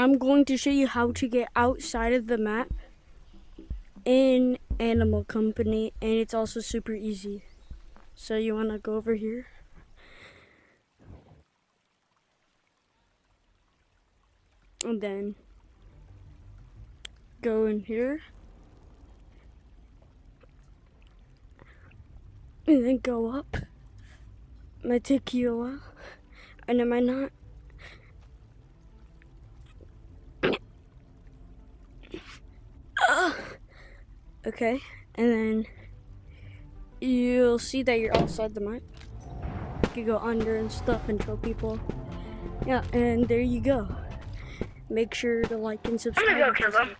I'm going to show you how to get outside of the map in Animal Company, and it's also super easy. So you want to go over here. And then go in here. And then go up. It might take you a while. And it might not. Okay, and then you'll see that you're outside the map. You can go under and stuff and show people. Yeah, and there you go. Make sure to like and subscribe. I'm gonna go kill them.